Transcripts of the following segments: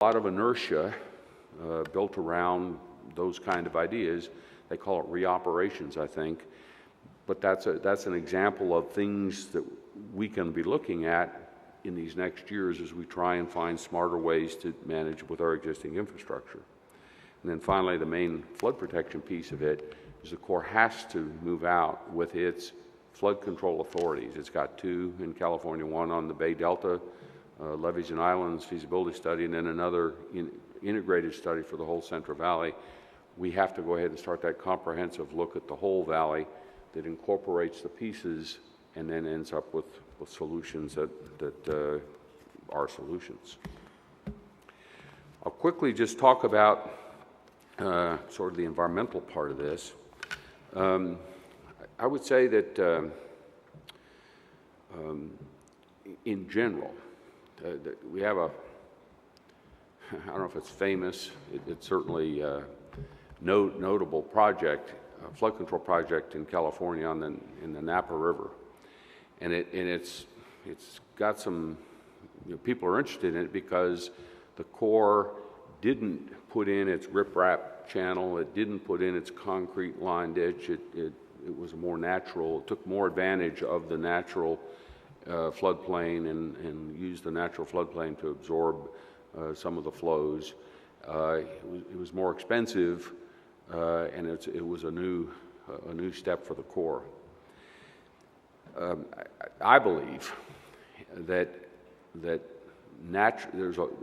lot of inertia built around those kind of ideas. They call it reoperations, I think. But that's an example of things that we can be looking at in these next years as we try and find smarter ways to manage with our existing infrastructure. And then finally, the main flood protection piece of it is the Corps has to move out with its flood control authorities. It's got two in California, one on the Bay Delta, levees and islands feasibility study, and then another integrated study for the whole Central Valley. We have to go ahead and start that comprehensive look at the whole valley that incorporates the pieces and then ends up with solutions that are solutions. I'll quickly just talk about sort of the environmental part of this. I would say that in general, we have I don't know if it's famous, it's certainly a notable project, a flood control project in California in the Napa River. And it's got some, people are interested in it because the Corps didn't put in its riprap channel, it didn't put in its concrete line ditch, it was more natural, it took more advantage of the natural floodplain and used the natural floodplain to absorb some of the flows. It was more expensive, and it was a new step for the Corps. I believe that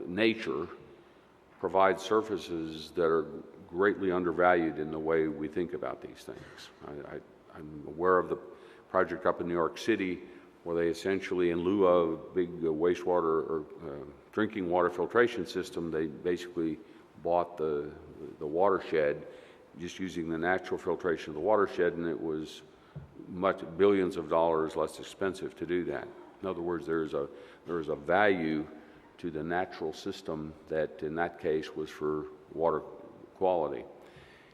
nature provides surfaces that are greatly undervalued in the way we think about these things. I'm aware of the project up in New York City where they essentially, in lieu of big wastewater or drinking water filtration system, they basically bought the watershed just using the natural filtration of the watershed, and it was billions of dollars less expensive to do that. In other words, there is a value to the natural system that in that case was for water quality.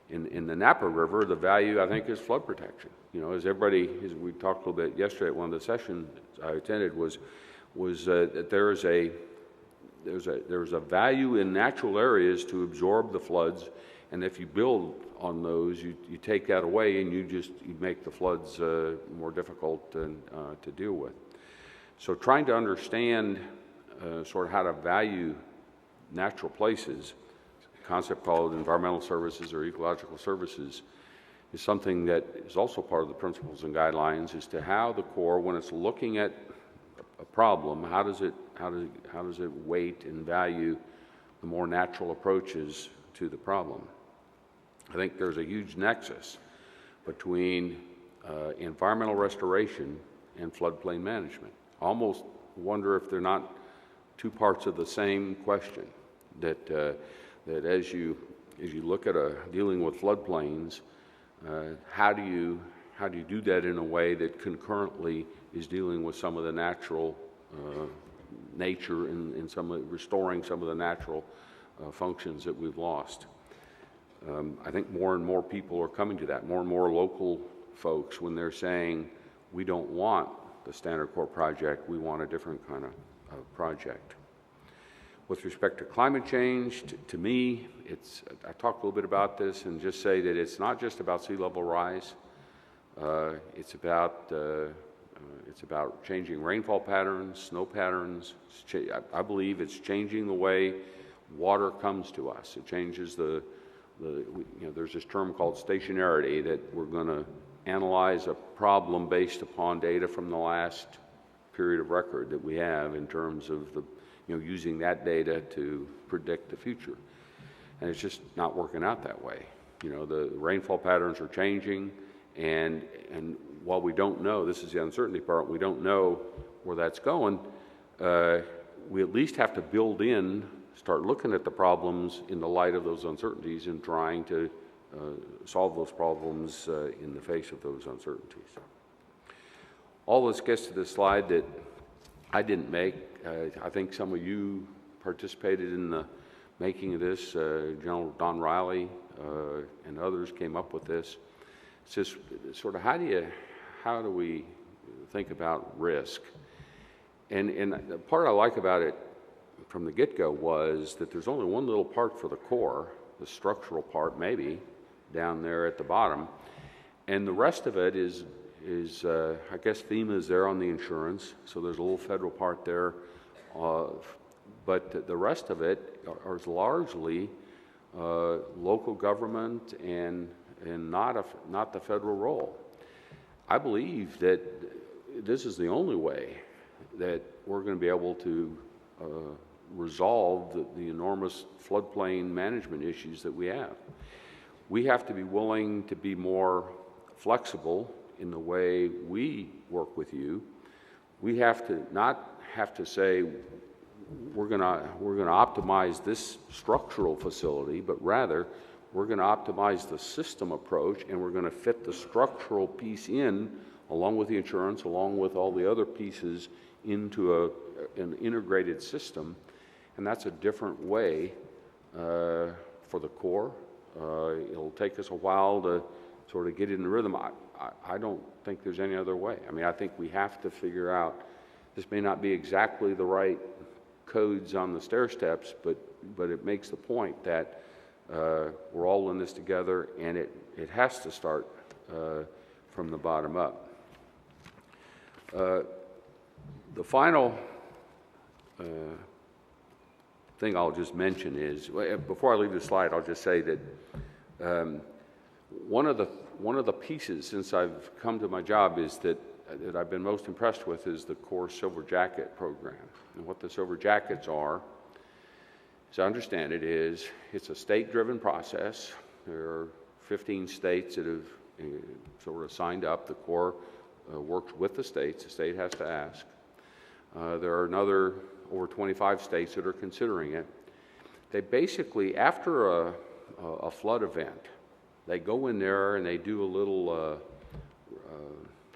In the Napa River, the value I think is flood protection. As we talked a little bit yesterday at one of the sessions I attended, was that there's a value in natural areas to absorb the floods, and if you build on those, you take that away and you make the floods more difficult to deal with. So trying to understand sort of how to value natural places, a concept called environmental services or ecological services, is something that is also part of the principles and guidelines as to how the Corps, when it's looking at a problem, how does it weight and value the more natural approaches to the problem. I think there's a huge nexus between environmental restoration and floodplain management. I almost wonder if they're not two parts of the same question, that as you look at dealing with floodplains, how do you do that in a way that concurrently is dealing with some of the natural nature and restoring some of the natural functions that we've lost. I think more and more people are coming to that, more and more local folks, when they're saying, we don't want the Standard Corps project, we want a different kind of project. With respect to climate change, to me, I talked a little bit about this and just say that it's not just about sea level rise. It's about changing rainfall patterns, snow patterns. I believe it's changing the way water comes to us. It changes there's this term called stationarity, that we're going to analyze a problem based upon data from the last period of record that we have in terms of using that data to predict the future. And it's just not working out that way. The rainfall patterns are changing, and while we don't know, this is the uncertainty part, we don't know where that's going, we at least have to start looking at the problems in the light of those uncertainties and trying to solve those problems in the face of those uncertainties. All this gets to the slide that I didn't make. I think some of you participated in the making of this. General Don Riley and others came up with this. It's just sort of how do we think about risk? And the part I like about it from the get-go was that there's only one little part for the core, the structural part maybe, down there at the bottom, and the rest of it is I guess FEMA is there on the insurance, so there's a little federal part there, but the rest of it is largely local government and not the federal role. I believe that this is the only way that we're going to be able to resolve the enormous floodplain management issues that we have. We have to be willing to be more flexible in the way we work with you. We have to not have to say we're going to optimize this structural facility, but rather we're going to optimize the system approach, and we're going to fit the structural piece in along with the insurance, along with all the other pieces into an integrated system. And that's a different way for the Corps. It'll take us a while to sort of get in the rhythm. I don't think there's any other way. I mean, I think we have to figure out, this may not be exactly the right codes on the stair steps, but it makes the point that we're all in this together, and it has to start from the bottom up. The final thing I'll just mention is, before I leave the slide, I'll just say that one of the pieces since I've come to my job is that I've been most impressed with is the Corps Silver Jacket program. And what the Silver Jackets are, as I understand it, it's a state-driven process. There are 15 states that have sort of signed up. The Corps works with the states. The state has to ask. There are another over 25 states that are considering it. They basically, after a flood event, they go in there and they do a little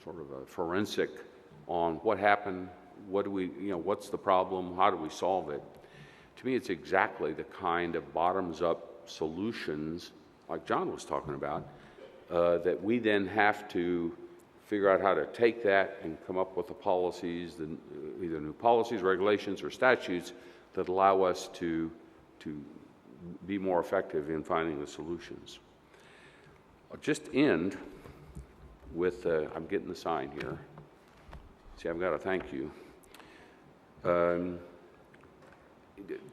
sort of a forensic on what happened, what's the problem, how do we solve it. To me, it's exactly the kind of bottoms-up solutions, like John was talking about, that we then have to figure out how to take that and come up with the policies, either new policies, regulations, or statutes that allow us to be more effective in finding the solutions. I'll just end with, I'm getting the sign here. See, I've got to thank you.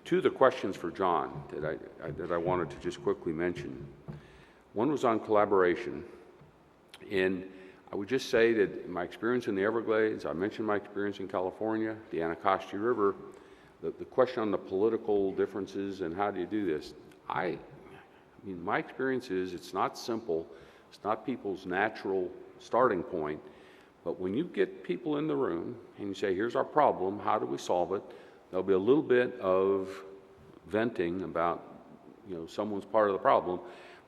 Two of the questions for John that I wanted to just quickly mention. One was on collaboration, and I would just say that my experience in the Everglades, I mentioned my experience in California, the Anacostia River, the question on the political differences and how do you do this. I mean, my experience is it's not simple. It's not people's natural starting point. But when you get people in the room and you say, here's our problem, how do we solve it? There'll be a little bit of venting about, someone's part of the problem.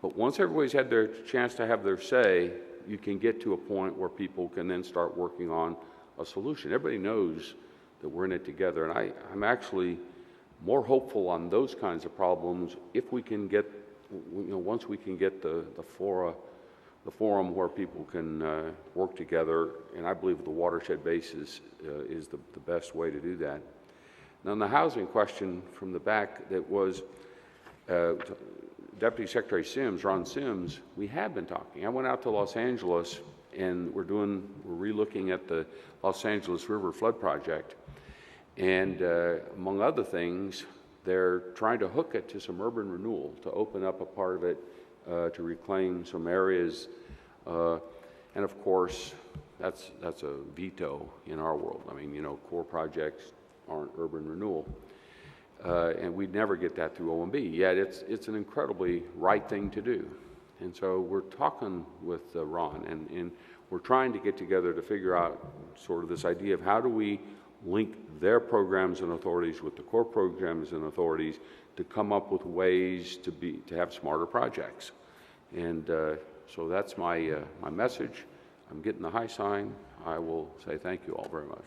But once everybody's had their chance to have their say, you can get to a point where people can then start working on a solution. Everybody knows that we're in it together. And I'm actually more hopeful on those kinds of problems if we can get, once we can get the forum where people can work together. And I believe the watershed basis is the best way to do that. Now, on the housing question from the back, that was Deputy Secretary Sims, Ron Sims, we have been talking. I went out to Los Angeles, and we're relooking at the Los Angeles River Flood Project. And among other things, they're trying to hook it to some urban renewal, to open up a part of it, to reclaim some areas. And of course, that's a veto in our world. I mean, Corps projects aren't urban renewal. And we'd never get that through OMB, yet it's an incredibly right thing to do. And so we're talking with Ron, and we're trying to get together to figure out sort of this idea of how do we link their programs and authorities with the Corps programs and authorities to come up with ways to have smarter projects. And so that's my message. I'm getting the high sign. I will say thank you all very much.